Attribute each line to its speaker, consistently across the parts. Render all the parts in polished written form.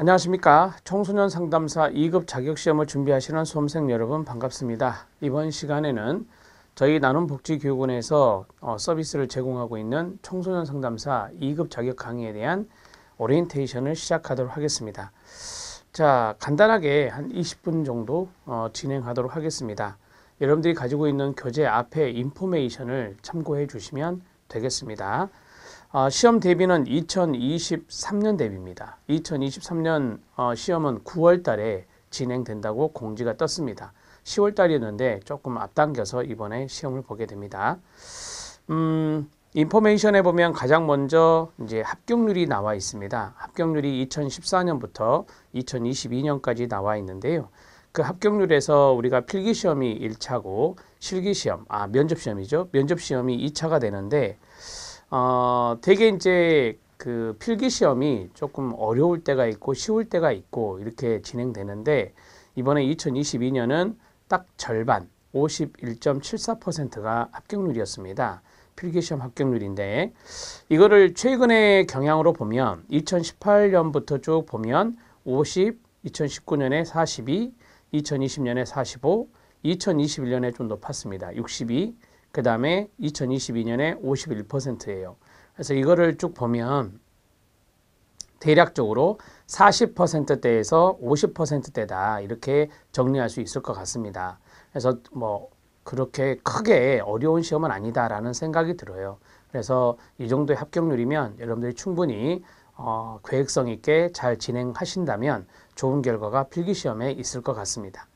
Speaker 1: 안녕하십니까. 청소년 상담사 2급 자격시험을 준비하시는 수험생 여러분 반갑습니다. 이번 시간에는 저희 나눔복지교육원에서 서비스를 제공하고 있는 청소년 상담사 2급 자격 강의에 대한 오리엔테이션을 시작하도록 하겠습니다. 자, 간단하게 한 20분 정도 진행하도록 하겠습니다. 여러분들이 가지고 있는 교재 앞에 인포메이션을 참고해 주시면 되겠습니다. 시험 대비는 2023년 대비입니다. 2023년 시험은 9월 달에 진행된다고 공지가 떴습니다. 10월 달이었는데 조금 앞당겨서 이번에 시험을 보게 됩니다. 인포메이션에 보면 가장 먼저 이제 합격률이 나와 있습니다. 합격률이 2014년부터 2022년까지 나와 있는데요. 그 합격률에서 우리가 필기시험이 1차고 실기시험, 면접시험이죠. 면접시험이 2차가 되는데 되게 이제 그 필기시험이 조금 어려울 때가 있고 쉬울 때가 있고 이렇게 진행되는데 이번에 2022년은 딱 절반 51.74%가 합격률이었습니다. 필기시험 합격률인데 이거를 최근의 경향으로 보면 2018년부터 쭉 보면 50, 2019년에 42, 2020년에 45, 2021년에 좀 높았습니다. 62, 그 다음에 2022년에 51%예요. 그래서 이거를 쭉 보면 대략적으로 40%대에서 50%대다 이렇게 정리할 수 있을 것 같습니다. 그래서 뭐 그렇게 크게 어려운 시험은 아니다라는 생각이 들어요. 그래서 이 정도의 합격률이면 여러분들이 충분히 계획성 있게 잘 진행하신다면 좋은 결과가 필기시험에 있을 것 같습니다.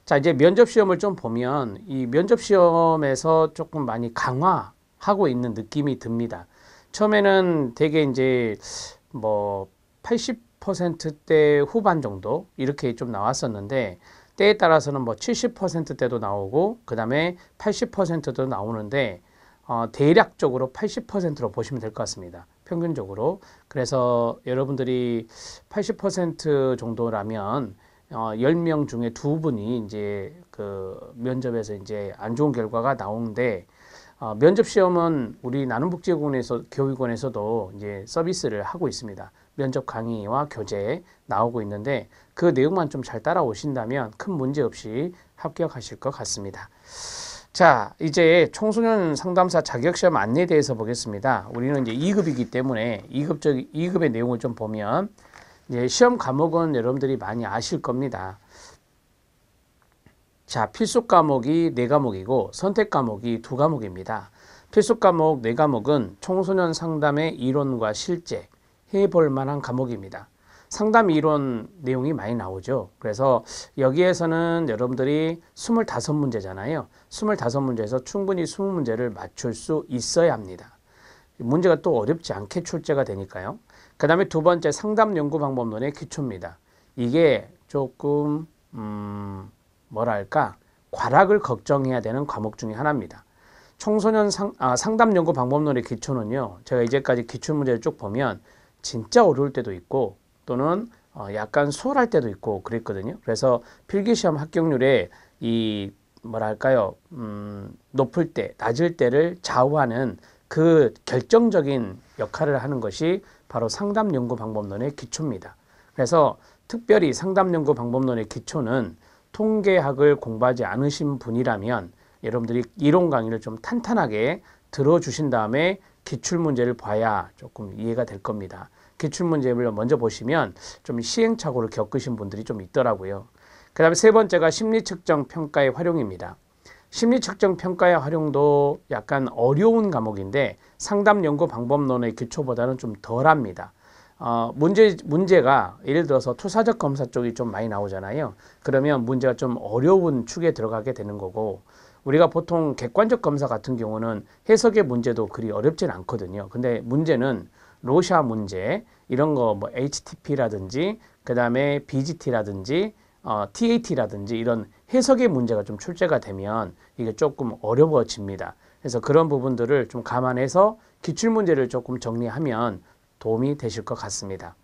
Speaker 1: 자, 이제 면접시험을 좀 보면 이 면접시험에서 조금 많이 강화하고 있는 느낌이 듭니다. 처음에는 되게 이제 뭐 80%대 후반 정도 이렇게 좀 나왔었는데 때에 따라서는 뭐 70%대도 나오고 그 다음에 80%도 나오는데 대략적으로 80%로 보시면 될 것 같습니다. 평균적으로. 그래서 여러분들이 80% 정도라면 10명 중에 2분이 이제 그 면접에서 이제 안 좋은 결과가 나오는데 면접 시험은 우리 나눔복지교육원에서도 이제 서비스를 하고 있습니다. 면접 강의와 교재 나오고 있는데 그 내용만 좀 잘 따라오신다면 큰 문제 없이 합격하실 것 같습니다. 자, 이제 청소년 상담사 자격시험 안내에 대해서 보겠습니다. 우리는 이제 2급이기 때문에 2급의 내용을 좀 보면 이제 시험 과목은 여러분들이 많이 아실 겁니다. 자, 필수 과목이 4과목이고 선택 과목이 2과목입니다. 필수 과목 4과목은 청소년 상담의 이론과 실제 해볼 만한 과목입니다. 상담 이론 내용이 많이 나오죠. 그래서 여기에서는 여러분들이 25문제잖아요. 25문제에서 충분히 20문제를 맞출 수 있어야 합니다. 문제가 또 어렵지 않게 출제가 되니까요. 그 다음에 두 번째 상담연구방법론의 기초입니다. 이게 조금 뭐랄까 과락을 걱정해야 되는 과목 중에 하나입니다. 청소년 상담연구방법론의 기초는요. 제가 이제까지 기출문제를 쭉 보면 진짜 어려울 때도 있고 또는 약간 수월할 때도 있고 그랬거든요. 그래서 필기시험 합격률에 이 뭐랄까요 높을 때 낮을 때를 좌우하는 그 결정적인 역할을 하는 것이 바로 상담연구방법론의 기초입니다. 그래서 특별히 상담연구방법론의 기초는 통계학을 공부하지 않으신 분이라면 여러분들이 이론 강의를 좀 탄탄하게 들어주신 다음에 기출문제를 봐야 조금 이해가 될 겁니다. 기출문제를 먼저 보시면 좀 시행착오를 겪으신 분들이 좀 있더라고요. 그 다음에 세 번째가 심리측정 평가의 활용입니다. 심리측정 평가의 활용도 약간 어려운 과목인데 상담연구방법론의 기초보다는 좀 덜합니다. 문제가 예를 들어서 투사적 검사 쪽이 좀 많이 나오잖아요. 그러면 문제가 좀 어려운 축에 들어가게 되는 거고 우리가 보통 객관적 검사 같은 경우는 해석의 문제도 그리 어렵진 않거든요. 근데 문제는 로샤 문제 이런 거 뭐 HTP라든지 그 다음에 BGT라든지 TAT라든지 이런 해석의 문제가 좀 출제가 되면 이게 조금 어려워집니다. 그래서 그런 부분들을 좀 감안해서 기출문제를 조금 정리하면 도움이 되실 것 같습니다.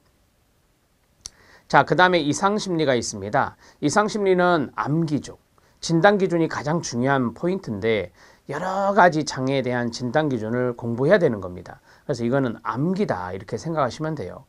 Speaker 1: 자, 그 다음에 이상심리가 있습니다. 이상심리는 암기조, 진단기준이 가장 중요한 포인트인데 여러 가지 장애에 대한 진단기준을 공부해야 되는 겁니다. 그래서 이거는 암기다 이렇게 생각하시면 돼요.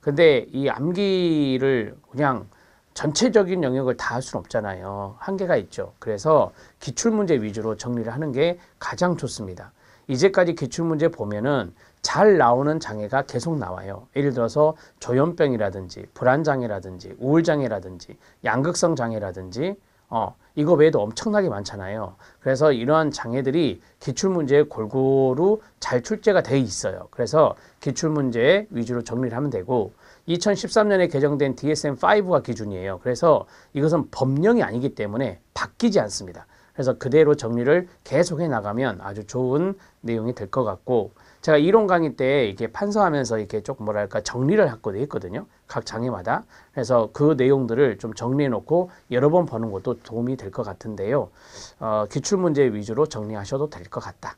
Speaker 1: 근데 이 암기를 그냥 전체적인 영역을 다 할 수는 없잖아요. 한계가 있죠. 그래서 기출문제 위주로 정리를 하는 게 가장 좋습니다. 이제까지 기출문제 보면은 잘 나오는 장애가 계속 나와요. 예를 들어서 조현병이라든지 불안장애라든지 우울장애라든지 양극성 장애라든지 이거 외에도 엄청나게 많잖아요. 그래서 이러한 장애들이 기출문제에 골고루 잘 출제가 돼 있어요. 그래서 기출문제 위주로 정리를 하면 되고 2013년에 개정된 DSM-5가 기준이에요. 그래서 이것은 법령이 아니기 때문에 바뀌지 않습니다. 그래서 그대로 정리를 계속 해 나가면 아주 좋은 내용이 될 것 같고 제가 이론 강의 때 이렇게 판서하면서 이렇게 조금 뭐랄까 정리를 하고 했거든요. 각 장애마다. 그래서 그 내용들을 좀 정리해 놓고 여러 번 보는 것도 도움이 될 것 같은데요. 기출문제 위주로 정리하셔도 될 것 같다.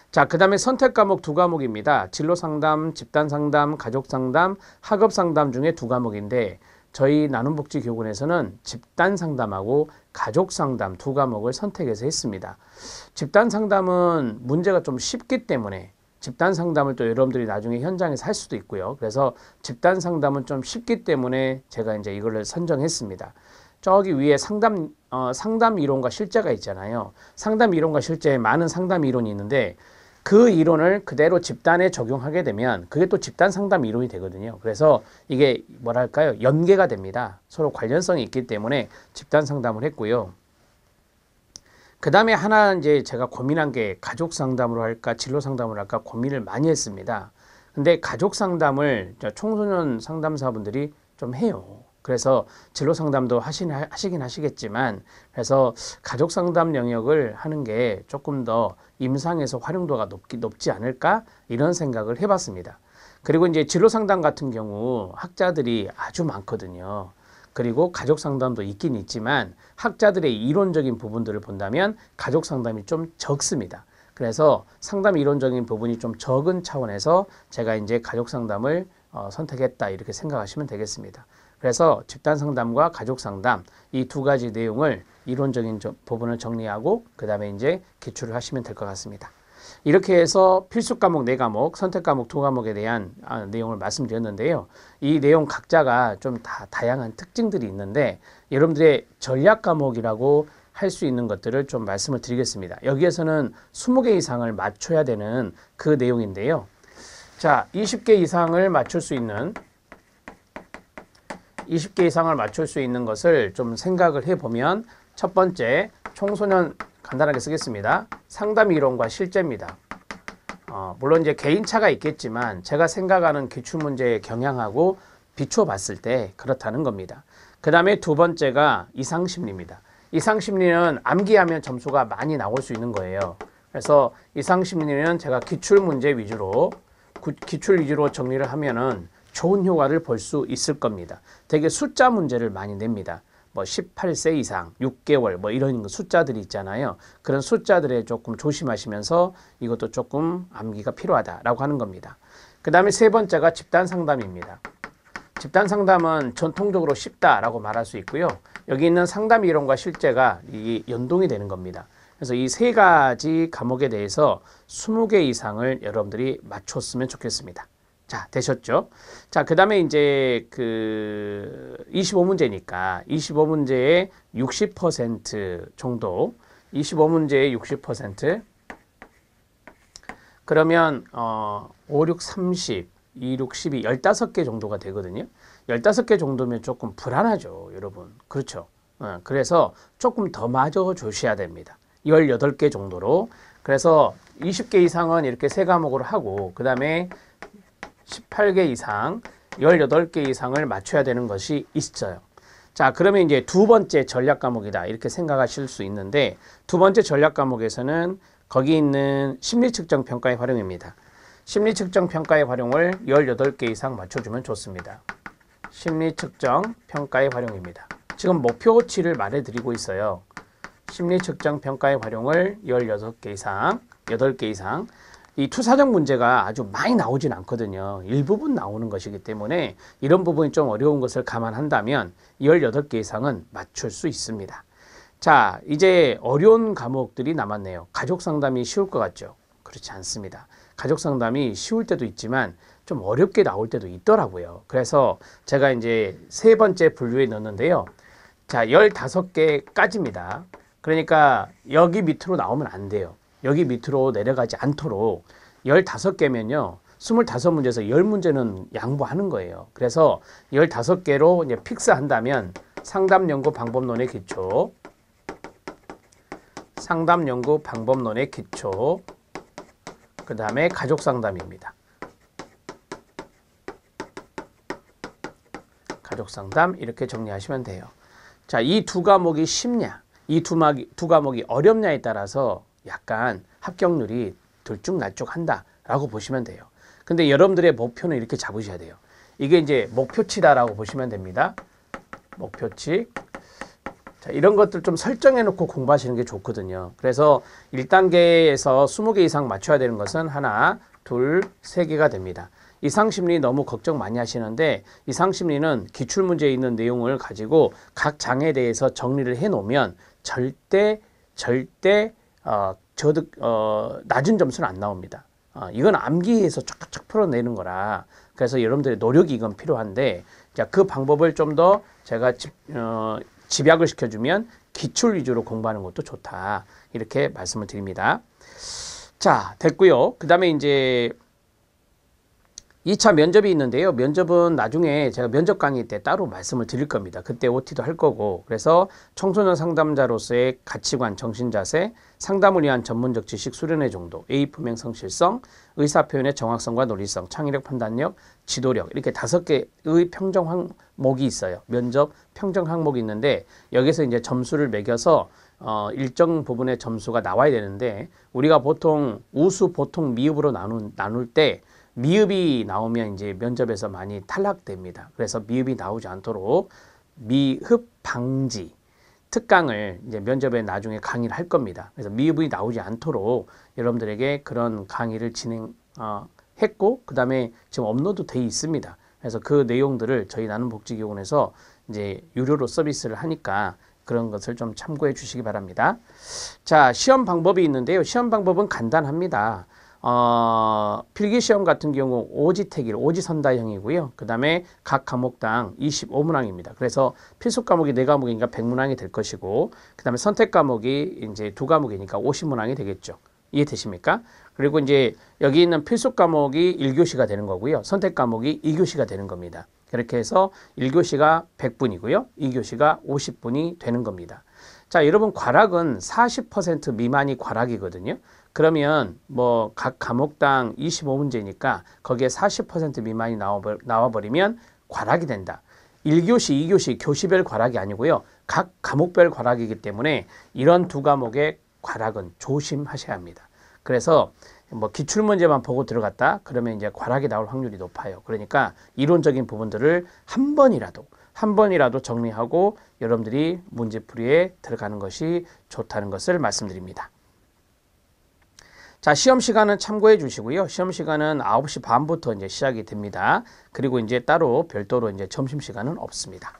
Speaker 1: 자, 그 다음에 선택 과목 두 과목입니다. 진로 상담, 집단 상담, 가족 상담, 학업 상담 중에 두 과목인데 저희 나눔복지교군에서는 집단 상담하고 가족 상담 두 과목을 선택해서 했습니다. 집단 상담은 문제가 좀 쉽기 때문에 집단 상담을 또 여러분들이 나중에 현장에서 할 수도 있고요. 그래서 집단 상담은 좀 쉽기 때문에 제가 이제 이거를 선정했습니다. 저기 위에 상담 이론과 실제가 있잖아요. 상담 이론과 실제에 많은 상담 이론이 있는데 그 이론을 그대로 집단에 적용하게 되면 그게 또 집단 상담 이론이 되거든요. 그래서 이게 뭐랄까요? 연계가 됩니다. 서로 관련성이 있기 때문에 집단 상담을 했고요. 그 다음에 하나 이제 제가 고민한 게 가족 상담으로 할까 진로 상담으로 할까 고민을 많이 했습니다. 근데 가족 상담을 청소년 상담사분들이 좀 해요. 그래서 진로 상담도 하시긴 하시겠지만 그래서 가족 상담 영역을 하는 게 조금 더 임상에서 활용도가 높지 않을까 이런 생각을 해봤습니다. 그리고 이제 진로 상담 같은 경우 학자들이 아주 많거든요. 그리고 가족 상담도 있긴 있지만 학자들의 이론적인 부분들을 본다면 가족 상담이 좀 적습니다. 그래서 상담 이론적인 부분이 좀 적은 차원에서 제가 이제 가족 상담을 선택했다 이렇게 생각하시면 되겠습니다. 그래서 집단 상담과 가족 상담 이 두 가지 내용을 이론적인 부분을 정리하고 그 다음에 이제 기출을 하시면 될 것 같습니다. 이렇게 해서 필수 과목 4과목, 선택 과목 2과목에 대한 내용을 말씀드렸는데요. 이 내용 각자가 좀 다양한 특징들이 있는데 여러분들의 전략 과목이라고 할 수 있는 것들을 좀 말씀을 드리겠습니다. 여기에서는 20개 이상을 맞춰야 되는 그 내용인데요. 자, 20개 이상을 맞출 수 있는 것을 좀 생각을 해보면 첫 번째 청소년 간단하게 쓰겠습니다. 상담 이론과 실제입니다. 물론 이제 개인차가 있겠지만 제가 생각하는 기출문제의 경향하고 비추어 봤을 때 그렇다는 겁니다. 그 다음에 두 번째가 이상심리입니다. 이상심리는 암기하면 점수가 많이 나올 수 있는 거예요. 그래서 이상심리는 제가 기출 위주로 정리를 하면은 좋은 효과를 볼 수 있을 겁니다. 되게 숫자 문제를 많이 냅니다. 뭐 18세 이상, 6개월 뭐 이런 숫자들이 있잖아요. 그런 숫자들에 조금 조심하시면서 이것도 조금 암기가 필요하다라고 하는 겁니다. 그 다음에 세 번째가 집단 상담입니다. 집단 상담은 전통적으로 쉽다라고 말할 수 있고요. 여기 있는 상담 이론과 실제가 이 연동이 되는 겁니다. 그래서 이 세 가지 과목에 대해서 20개 이상을 여러분들이 맞췄으면 좋겠습니다. 자, 되셨죠? 자, 그 다음에 이제 25문제니까 25문제의 60% 정도, 25문제의 60%, 그러면 5, 6, 30, 2, 6, 12, 15개 정도가 되거든요. 15개 정도면 조금 불안하죠, 여러분. 그렇죠? 그래서 조금 더 맞아 주셔야 됩니다. 18개 정도로. 그래서 20개 이상은 이렇게 세 과목으로 하고 그 다음에 18개 이상, 18개 이상을 맞춰야 되는 것이 있어요. 자, 그러면 이제 두 번째 전략 과목이다 이렇게 생각하실 수 있는데 두 번째 전략 과목에서는 거기 있는 심리 측정 평가의 활용입니다. 심리 측정 평가의 활용을 18개 이상 맞춰주면 좋습니다. 심리 측정 평가의 활용입니다. 지금 목표치를 말해드리고 있어요. 심리 측정 평가의 활용을 18개 이상, 8개 이상. 이 투사적 문제가 아주 많이 나오진 않거든요. 일부분 나오는 것이기 때문에 이런 부분이 좀 어려운 것을 감안한다면 18개 이상은 맞출 수 있습니다. 자, 이제 어려운 과목들이 남았네요. 가족 상담이 쉬울 것 같죠? 그렇지 않습니다. 가족 상담이 쉬울 때도 있지만 좀 어렵게 나올 때도 있더라고요. 그래서 제가 이제 세 번째 분류에 넣었는데요. 자, 15개까지입니다. 그러니까 여기 밑으로 나오면 안 돼요. 여기 밑으로 내려가지 않도록 15개면요. 25문제에서 10문제는 양보하는 거예요. 그래서 15개로 이제 픽스한다면 상담 연구 방법론의 기초, 상담 연구 방법론의 기초, 그 다음에 가족 상담입니다. 가족 상담 이렇게 정리하시면 돼요. 자, 이 두 과목이 쉽냐, 이 두 과목이 어렵냐에 따라서 약간 합격률이 들쭉날쭉한다라고 보시면 돼요. 근데 여러분들의 목표는 이렇게 잡으셔야 돼요. 이게 이제 목표치다라고 보시면 됩니다. 목표치. 자, 이런 것들 좀 설정해 놓고 공부하시는 게 좋거든요. 그래서 1단계에서 20개 이상 맞춰야 되는 것은 하나, 둘, 세 개가 됩니다. 이상심리 너무 걱정 많이 하시는데 이상심리는 기출문제에 있는 내용을 가지고 각 장에 대해서 정리를 해 놓으면 절대 낮은 점수는 안 나옵니다. 이건 암기해서 쫙쫙 풀어내는 거라. 그래서 여러분들의 노력이 이건 필요한데, 자, 그 방법을 좀 더 제가 집약을 시켜주면 기출 위주로 공부하는 것도 좋다. 이렇게 말씀을 드립니다. 자, 됐고요. 그 다음에 이제 2차 면접이 있는데요. 면접은 나중에 제가 면접 강의 때 따로 말씀을 드릴 겁니다. 그때 OT도 할 거고. 그래서 청소년 상담자로서의 가치관, 정신자세, 상담을 위한 전문적 지식 수련의 정도, A 품행 성실성, 의사표현의 정확성과 논리성, 창의력, 판단력, 지도력 이렇게 5개의 평정 항목이 있어요. 면접 평정 항목이 있는데 여기서 이제 점수를 매겨서 일정 부분의 점수가 나와야 되는데 우리가 보통 우수, 보통, 미흡으로 나눌 때 미흡이 나오면 이제 면접에서 많이 탈락됩니다. 그래서 미흡이 나오지 않도록 미흡 방지 특강을 이제 면접에 나중에 강의를 할 겁니다. 그래서 미흡이 나오지 않도록 여러분들에게 그런 강의를 진행했고 그 다음에 지금 업로드 돼 있습니다. 그래서 그 내용들을 저희 나눔복지기원에서 이제 유료로 서비스를 하니까 그런 것을 좀 참고해 주시기 바랍니다. 자, 시험 방법이 있는데요. 시험 방법은 간단합니다. 필기시험 같은 경우 오지택일, 오지선다형이고요. 그 다음에 각 과목당 25문항입니다. 그래서 필수 과목이 4과목이니까 100문항이 될 것이고, 그 다음에 선택 과목이 이제 2과목이니까 50문항이 되겠죠. 이해되십니까? 그리고 이제 여기 있는 필수 과목이 1교시가 되는 거고요. 선택 과목이 2교시가 되는 겁니다. 그렇게 해서 1교시가 100분이고요. 2교시가 50분이 되는 겁니다. 자, 여러분 과락은 40% 미만이 과락이거든요. 그러면 뭐 각 과목당 25문제니까 거기에 40% 미만이 나와버리면 과락이 된다. 1교시, 2교시 교시별 과락이 아니고요. 각 과목별 과락이기 때문에 이런 두 과목의 과락은 조심하셔야 합니다. 그래서 뭐 기출문제만 보고 들어갔다 그러면 이제 과락이 나올 확률이 높아요. 그러니까 이론적인 부분들을 한 번이라도 정리하고 여러분들이 문제풀이에 들어가는 것이 좋다는 것을 말씀드립니다. 자, 시험 시간은 참고해 주시고요. 시험 시간은 9시 반부터 이제 시작이 됩니다. 그리고 이제 따로 별도로 이제 점심 시간은 없습니다.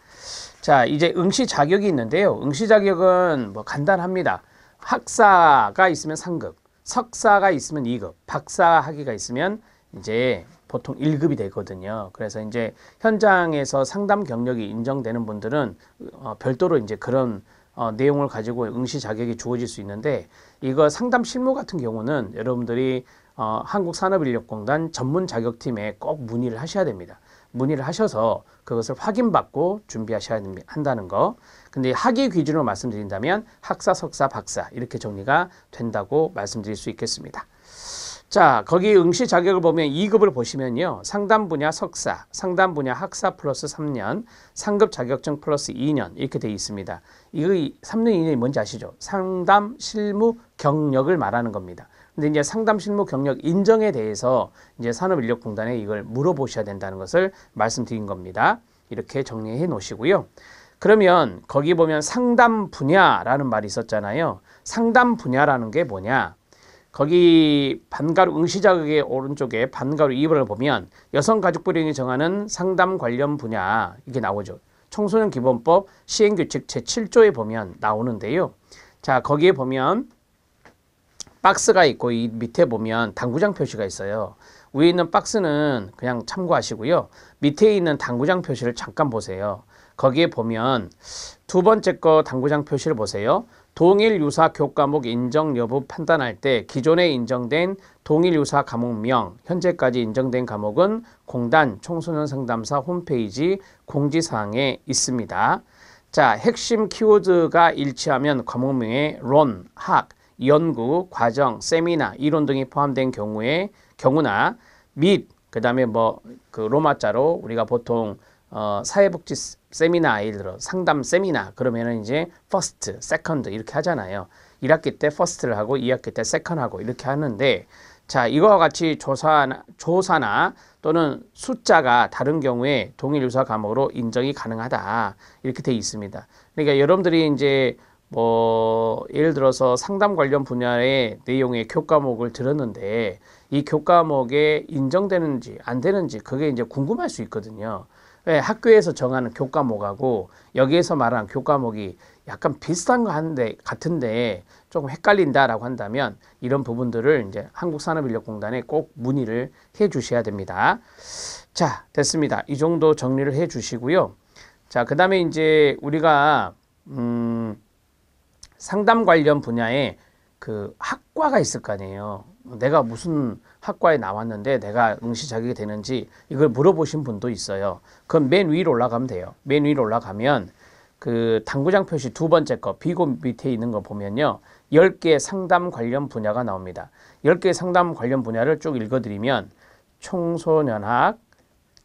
Speaker 1: 자, 이제 응시 자격이 있는데요. 응시 자격은 뭐 간단합니다. 학사가 있으면 3급, 석사가 있으면 2급, 박사 학위가 있으면 이제 보통 1급이 되거든요. 그래서 이제 현장에서 상담 경력이 인정되는 분들은 별도로 이제 그런 내용을 가지고 응시 자격이 주어질 수 있는데, 이거 상담 실무 같은 경우는 여러분들이 한국산업인력공단 전문 자격팀에 꼭 문의를 하셔야 됩니다. 문의를 하셔서 그것을 확인받고 준비하셔야 한다는 거. 근데 학위 기준으로 말씀드린다면 학사, 석사, 박사 이렇게 정리가 된다고 말씀드릴 수 있겠습니다. 자, 거기 응시 자격을 보면 2급을 보시면요. 상담 분야 석사, 상담 분야 학사 플러스 3년, 상급 자격증 플러스 2년 이렇게 되어 있습니다. 이거 3년 2년이 뭔지 아시죠? 상담 실무 경력을 말하는 겁니다. 근데 이제 상담 실무 경력 인정에 대해서 이제 산업인력공단에 이걸 물어보셔야 된다는 것을 말씀드린 겁니다. 이렇게 정리해 놓으시고요. 그러면 거기 보면 상담 분야라는 말이 있었잖아요. 상담 분야라는 게 뭐냐? 거기 반가루 응시 자격의 오른쪽에 반가루 2번을 보면 여성가족부령이 정하는 상담 관련 분야 이게 나오죠. 청소년 기본법 시행규칙 제7조에 보면 나오는데요. 자, 거기에 보면 박스가 있고 이 밑에 보면 당구장 표시가 있어요. 위에 있는 박스는 그냥 참고하시고요. 밑에 있는 당구장 표시를 잠깐 보세요. 거기에 보면 두 번째 거 당구장 표시를 보세요. 동일 유사 교과목 인정 여부 판단할 때 기존에 인정된 동일 유사 과목명, 현재까지 인정된 과목은 공단 청소년 상담사 홈페이지 공지사항에 있습니다. 자, 핵심 키워드가 일치하면 과목명에 론, 학, 연구, 과정, 세미나, 이론 등이 포함된 경우나 및 그다음에 그 로마자로 우리가 보통 사회복지 세미나, 예를 들어 상담 세미나 그러면은 이제 퍼스트, 세컨드 이렇게 하잖아요. 1학기 때 퍼스트를 하고 2학기 때 세컨드 하고 이렇게 하는데, 자, 이거와 같이 조사나 또는 숫자가 다른 경우에 동일 유사 과목으로 인정이 가능하다 이렇게 돼 있습니다. 그러니까 여러분들이 이제 예를 들어서 상담 관련 분야의 내용의 교과목을 들었는데 이 교과목에 인정되는지 안 되는지 그게 이제 궁금할 수 있거든요. 왜 학교에서 정하는 교과목하고 여기에서 말하는 교과목이 약간 비슷한 거 같은데 조금 헷갈린다라고 한다면 이런 부분들을 이제 한국산업인력공단에 꼭 문의를 해 주셔야 됩니다. 자, 됐습니다. 이 정도 정리를 해 주시고요. 자, 그 다음에 이제 우리가 상담 관련 분야에 그 학과가 있을 거 아니에요. 내가 무슨 학과에 나왔는데 내가 응시 자격이 되는지 이걸 물어보신 분도 있어요. 그럼 맨 위로 올라가면 돼요. 맨 위로 올라가면 그 당구장 표시 두 번째 거 비고 밑에 있는 거 보면요. 10개 상담 관련 분야가 나옵니다. 10개 상담 관련 분야를 쭉 읽어드리면 청소년학,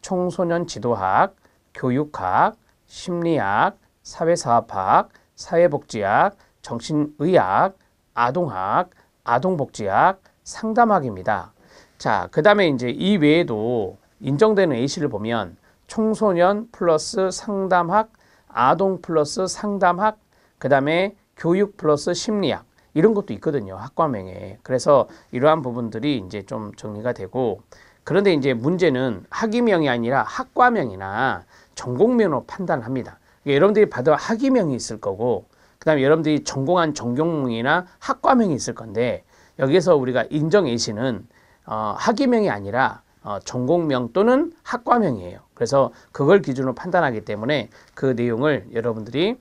Speaker 1: 청소년 지도학, 교육학, 심리학, 사회사업학, 사회복지학, 정신의학, 아동학, 아동복지학, 상담학입니다. 자, 그 다음에 이제 이 외에도 인정되는 A씨를 보면 청소년 플러스 상담학, 아동 플러스 상담학, 그 다음에 교육 플러스 심리학 이런 것도 있거든요. 학과명에. 그래서 이러한 부분들이 이제 좀 정리가 되고, 그런데 이제 문제는 학위명이 아니라 학과명이나 전공명으로 판단을 합니다. 여러분들이 받을 학위명이 있을 거고, 그 다음에 여러분들이 전공한 전공명이나 학과명이 있을 건데, 여기에서 우리가 인정 A씨는 학위명이 아니라 전공명 또는 학과명이에요. 그래서 그걸 기준으로 판단하기 때문에 그 내용을 여러분들이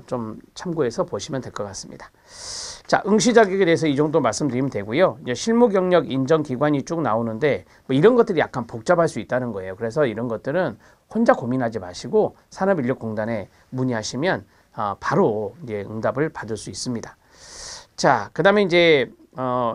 Speaker 1: 좀 참고해서 보시면 될 것 같습니다. 자, 응시 자격에 대해서 이 정도 말씀드리면 되고요. 이제 실무 경력 인정 기관이 쭉 나오는데 이런 것들이 약간 복잡할 수 있다는 거예요. 그래서 이런 것들은 혼자 고민하지 마시고 산업인력공단에 문의하시면 바로 이제 응답을 받을 수 있습니다. 자, 그 다음에 이제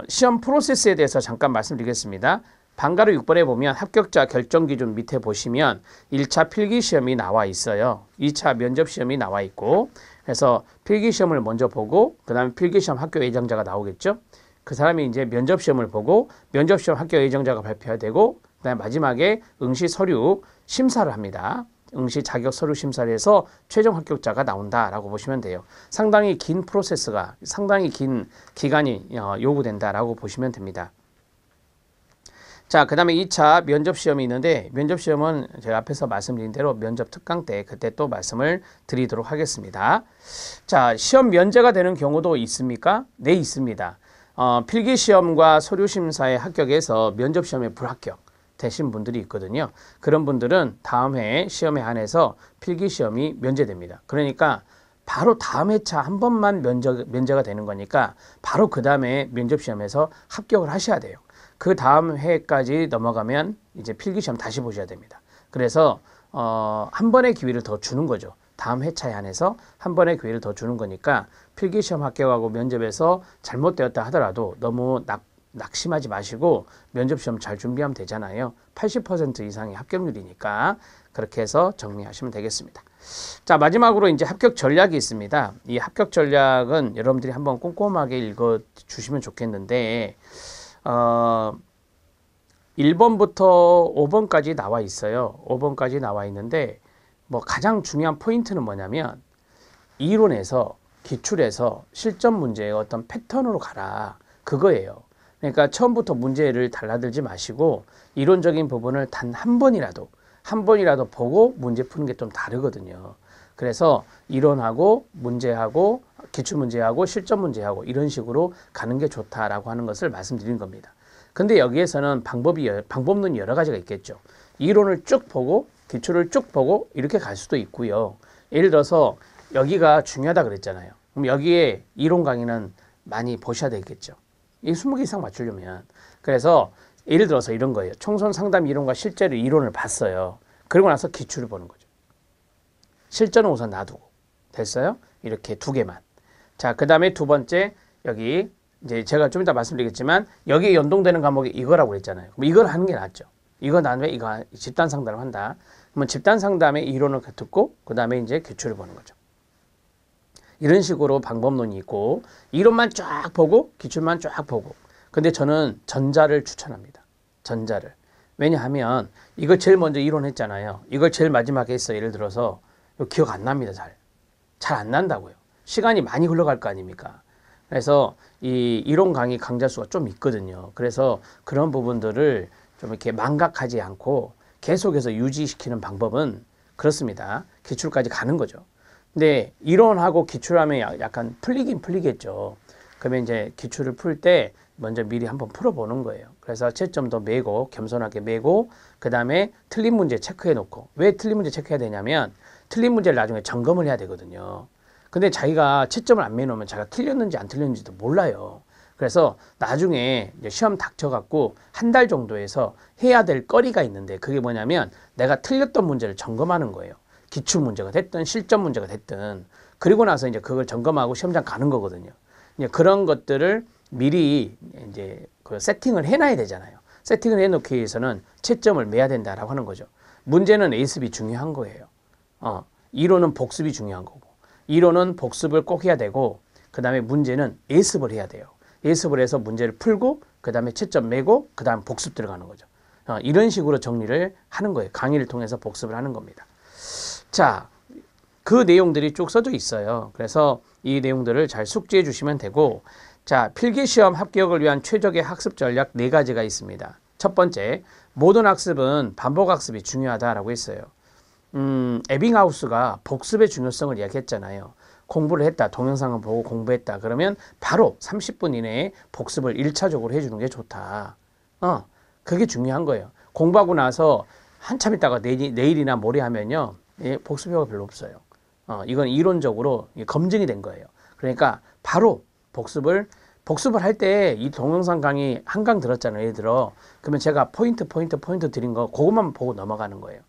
Speaker 1: 시험 프로세스에 대해서 잠깐 말씀드리겠습니다. 방가루 6번에 보면 합격자 결정 기준 밑에 보시면 1차 필기시험이 나와 있어요. 2차 면접시험이 나와 있고, 그래서 필기시험을 먼저 보고 그 다음에 필기시험 합격 예정자가 나오겠죠. 그 사람이 이제 면접시험을 보고 면접시험 합격 예정자가 발표가 되고, 그 다음에 마지막에 응시 서류 심사를 합니다. 응시 자격 서류 심사를 해서 최종 합격자가 나온다라고 보시면 돼요. 상당히 긴 프로세스가, 상당히 긴 기간이 요구된다라고 보시면 됩니다. 자, 그 다음에 2차 면접시험이 있는데, 면접시험은 제가 앞에서 말씀드린 대로 면접 특강 때 그때 또 말씀을 드리도록 하겠습니다. 자, 시험 면제가 되는 경우도 있습니까? 네, 있습니다. 필기시험과 서류심사에 합격해서 면접시험에 불합격 되신 분들이 있거든요. 그런 분들은 다음 해 시험에 한해서 필기시험이 면제됩니다. 그러니까 바로 다음 회차 한 번만 면제가 되는 거니까 바로 그 다음에 면접시험에서 합격을 하셔야 돼요. 그 다음 해까지 넘어가면 이제 필기시험 다시 보셔야 됩니다. 그래서 한 번의 기회를 더 주는 거죠. 다음 회차에 한해서 한 번의 기회를 더 주는 거니까 필기시험 합격하고 면접에서 잘못되었다 하더라도 너무 낙심하지 마시고 면접시험 잘 준비하면 되잖아요. 80% 이상의 합격률이니까 그렇게 해서 정리하시면 되겠습니다. 자, 마지막으로 이제 합격 전략이 있습니다. 이 합격 전략은 여러분들이 한번 꼼꼼하게 읽어 주시면 좋겠는데, 1번부터 5번까지 나와 있어요. 5번까지 나와 있는데 가장 중요한 포인트는 뭐냐면 이론에서 기출에서 실전 문제의 어떤 패턴으로 가라, 그거예요. 그러니까 처음부터 문제를 달라들지 마시고 이론적인 부분을 단 한 번이라도 보고 문제 푸는 게 좀 다르거든요. 그래서 이론하고 문제하고 기출문제하고 실전문제하고 이런 식으로 가는 게 좋다라고 하는 것을 말씀드린 겁니다. 근데 여기에서는 방법론이 여러 가지가 있겠죠. 이론을 쭉 보고 기출을 쭉 보고 이렇게 갈 수도 있고요. 예를 들어서 여기가 중요하다 그랬잖아요. 그럼 여기에 이론 강의는 많이 보셔야 되겠죠. 이 20개 이상 맞추려면. 그래서 예를 들어서 이런 거예요. 총선 상담 이론과 실제로 이론을 봤어요. 그러고 나서 기출을 보는 거죠. 실전은 우선 놔두고. 됐어요? 이렇게 두 개만. 자, 그 다음에 두 번째, 여기, 이제 제가 좀 이따 말씀드리겠지만, 여기에 연동되는 과목이 이거라고 그랬잖아요. 그럼 이걸 하는 게 낫죠. 이거 다음에 이거 집단 상담을 한다. 그러면 집단 상담의 이론을 듣고, 그 다음에 이제 기출을 보는 거죠. 이런 식으로 방법론이 있고, 이론만 쫙 보고, 기출만 쫙 보고. 근데 저는 전자를 추천합니다. 전자를. 왜냐하면, 이걸 제일 먼저 이론했잖아요. 이걸 제일 마지막에 했어요. 예를 들어서, 기억 안 납니다, 잘 안 난다고요. 시간이 많이 흘러갈 거 아닙니까? 그래서 이 이론 강의 강좌 수가 좀 있거든요. 그래서 그런 부분들을 좀 이렇게 망각하지 않고 계속해서 유지시키는 방법은 그렇습니다. 기출까지 가는 거죠. 근데 이론하고 기출하면 약간 풀리긴 풀리겠죠. 그러면 이제 기출을 풀 때 먼저 미리 한번 풀어보는 거예요. 그래서 채점도 매고 겸손하게 매고 그 다음에 틀린 문제 체크해 놓고. 왜 틀린 문제 체크해야 되냐면 틀린 문제를 나중에 점검을 해야 되거든요. 근데 자기가 채점을 안 매놓으면 자기가 틀렸는지 안 틀렸는지도 몰라요. 그래서 나중에 이제 시험 닥쳐갖고 한 달 정도에서 해야 될 거리가 있는데 그게 뭐냐면 내가 틀렸던 문제를 점검하는 거예요. 기출 문제가 됐든 실전 문제가 됐든. 그리고 나서 이제 그걸 점검하고 시험장 가는 거거든요. 이제 그런 것들을 미리 이제 그 세팅을 해놔야 되잖아요. 세팅을 해놓기 위해서는 채점을 매야 된다라고 하는 거죠. 문제는 예습이 중요한 거예요. 이론은 복습이 중요한 거고. 이론은 복습을 꼭 해야 되고 그 다음에 문제는 예습을 해야 돼요. 예습을 해서 문제를 풀고 그 다음에 채점 매고 그 다음 복습 들어가는 거죠. 이런 식으로 정리를 하는 거예요. 강의를 통해서 복습을 하는 겁니다. 자, 그 내용들이 쭉 써져 있어요. 그래서 이 내용들을 잘 숙지해 주시면 되고 자, 필기시험 합격을 위한 최적의 학습 전략 4가지가 있습니다. 첫 번째, 모든 학습은 반복 학습이 중요하다라고 했어요. 에빙하우스가 복습의 중요성을 이야기했잖아요. 공부를 했다. 동영상을 보고 공부했다. 그러면 바로 30분 이내에 복습을 1차적으로 해주는 게 좋다. 그게 중요한 거예요. 공부하고 나서 한참 있다가 내일이나 모레 하면요. 복습 효과가 별로 없어요. 이건 이론적으로 검증이 된 거예요. 그러니까 바로 복습을 할 때 이 동영상 강의 한강 들었잖아요. 예를 들어. 그러면 제가 포인트 드린 거 그것만 보고 넘어가는 거예요.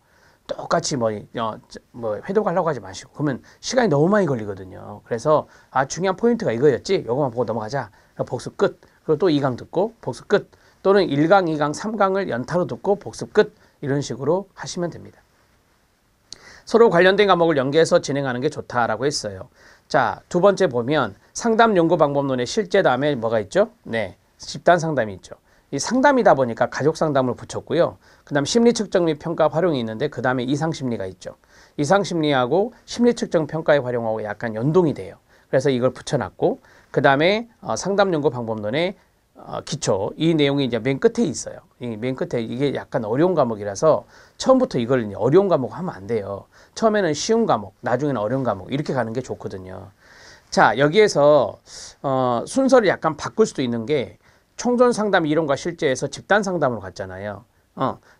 Speaker 1: 똑같이 회독 하려고 하지 마시고 그러면 시간이 너무 많이 걸리거든요. 그래서 중요한 포인트가 이거였지. 이거만 보고 넘어가자. 복습 끝. 그리고 또 2강 듣고 복습 끝. 또는 1강, 2강, 3강을 연타로 듣고 복습 끝. 이런 식으로 하시면 됩니다. 서로 관련된 과목을 연계해서 진행하는 게 좋다라고 했어요. 자, 두 번째 보면 상담 연구 방법론의 실제 다음에 뭐가 있죠? 네, 집단 상담이 있죠. 이 상담이다 보니까 가족 상담을 붙였고요. 그 다음 심리 측정 및 평가 활용이 있는데 그 다음에 이상 심리가 있죠. 이상 심리하고 심리 측정 평가의 활용하고 약간 연동이 돼요. 그래서 이걸 붙여놨고 그 다음에 상담 연구 방법론의 기초 이 내용이 이제 맨 끝에 있어요. 맨 끝에 이게 약간 어려운 과목이라서 처음부터 이걸 어려운 과목 하면 안 돼요. 처음에는 쉬운 과목, 나중에는 어려운 과목 이렇게 가는 게 좋거든요. 자, 여기에서 순서를 약간 바꿀 수도 있는 게 총선 상담 이론과 실제에서 집단 상담으로 갔잖아요.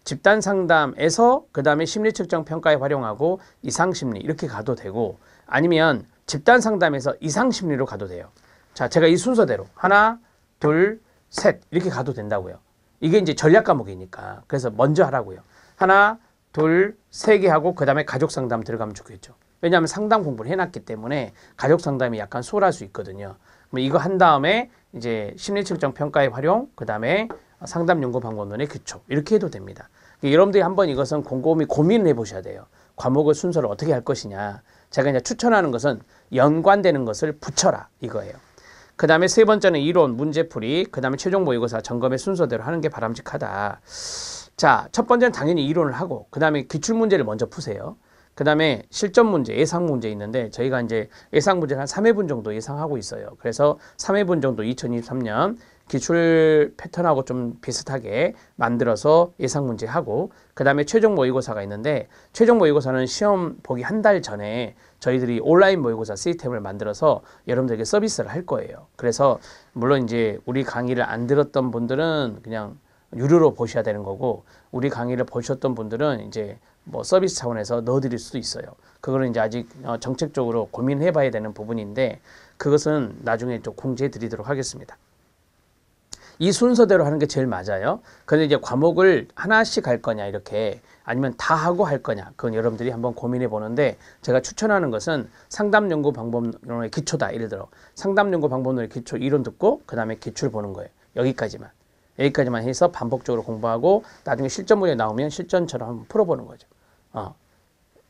Speaker 1: 집단 상담에서 그 다음에 심리 측정 평가에 활용하고 이상 심리 이렇게 가도 되고 아니면 집단 상담에서 이상 심리로 가도 돼요. 자, 제가 이 순서대로 하나, 둘, 셋 이렇게 가도 된다고요. 이게 이제 전략 과목이니까 그래서 먼저 하라고요. 하나, 둘, 세 개 하고 그 다음에 가족 상담 들어가면 좋겠죠. 왜냐하면 상담 공부를 해놨기 때문에 가족 상담이 약간 수월할 수 있거든요. 이거 한 다음에 이제 심리 측정 평가의 활용, 그 다음에 상담 연구 방법론의 기초 이렇게 해도 됩니다. 여러분들이 한번 이것은 곰곰이 고민을 해보셔야 돼요. 과목의 순서를 어떻게 할 것이냐. 제가 이제 추천하는 것은 연관되는 것을 붙여라 이거예요. 그 다음에 세 번째는 이론, 문제풀이, 그 다음에 최종 모의고사 점검의 순서대로 하는 게 바람직하다. 자, 첫 번째는 당연히 이론을 하고 그 다음에 기출문제를 먼저 푸세요. 그 다음에 실전 문제, 예상 문제 있는데 저희가 이제 예상 문제를 한 3회분 정도 예상하고 있어요. 그래서 3회분 정도 2023년 기출 패턴하고 좀 비슷하게 만들어서 예상 문제 하고, 그 다음에 최종 모의고사가 있는데, 최종 모의고사는 시험 보기 한 달 전에 저희들이 온라인 모의고사 시스템을 만들어서 여러분들에게 서비스를 할 거예요. 그래서 물론 이제 우리 강의를 안 들었던 분들은 그냥 유료로 보셔야 되는 거고, 우리 강의를 보셨던 분들은 이제 뭐 서비스 차원에서 넣어드릴 수도 있어요. 그거는 이제 아직 정책적으로 고민해 봐야 되는 부분인데, 그것은 나중에 좀 공지해 드리도록 하겠습니다. 이 순서대로 하는 게 제일 맞아요. 근데 이제 과목을 하나씩 할 거냐, 이렇게, 아니면 다 하고 할 거냐, 그건 여러분들이 한번 고민해 보는데, 제가 추천하는 것은 상담 연구 방법론의 기초다. 예를 들어 상담 연구 방법론의 기초 이론 듣고 그 다음에 기출 보는 거예요. 여기까지만 해서 반복적으로 공부하고, 나중에 실전 문제 나오면 실전처럼 한번 풀어보는 거죠.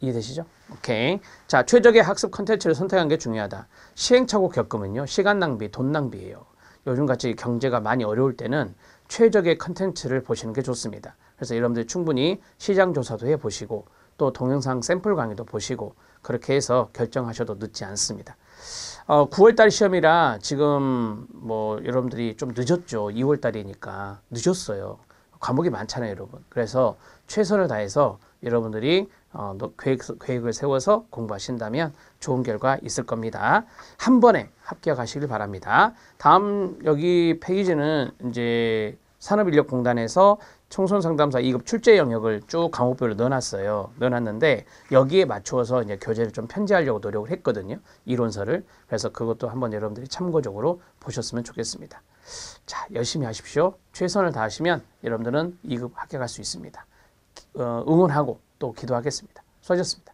Speaker 1: 이해되시죠? 오케이. 자, 최적의 학습 컨텐츠를 선택하는 게 중요하다. 시행착오 겪으면요, 시간 낭비, 돈 낭비예요. 요즘같이 경제가 많이 어려울 때는 최적의 컨텐츠를 보시는 게 좋습니다. 그래서 여러분들 충분히 시장 조사도 해보시고, 또 동영상 샘플 강의도 보시고, 그렇게 해서 결정하셔도 늦지 않습니다. 9월달 시험이라 지금 뭐 여러분들이 좀 늦었죠. 2월달이니까 늦었어요. 과목이 많잖아요, 여러분. 그래서 최선을 다해서 여러분들이 계획을 세워서 공부하신다면 좋은 결과 있을 겁니다. 한 번에 합격하시길 바랍니다. 다음 여기 페이지는 이제 산업인력공단에서 청소년상담사 2급 출제 영역을 쭉 과목별로 넣어놨는데, 여기에 맞추어서 이제 교재를 좀 편제하려고 노력을 했거든요. 이론서를. 그래서 그것도 한번 여러분들이 참고적으로 보셨으면 좋겠습니다. 자, 열심히 하십시오. 최선을 다하시면 여러분들은 2급 합격할 수 있습니다. 응원하고 또 기도하겠습니다. 수고하셨습니다.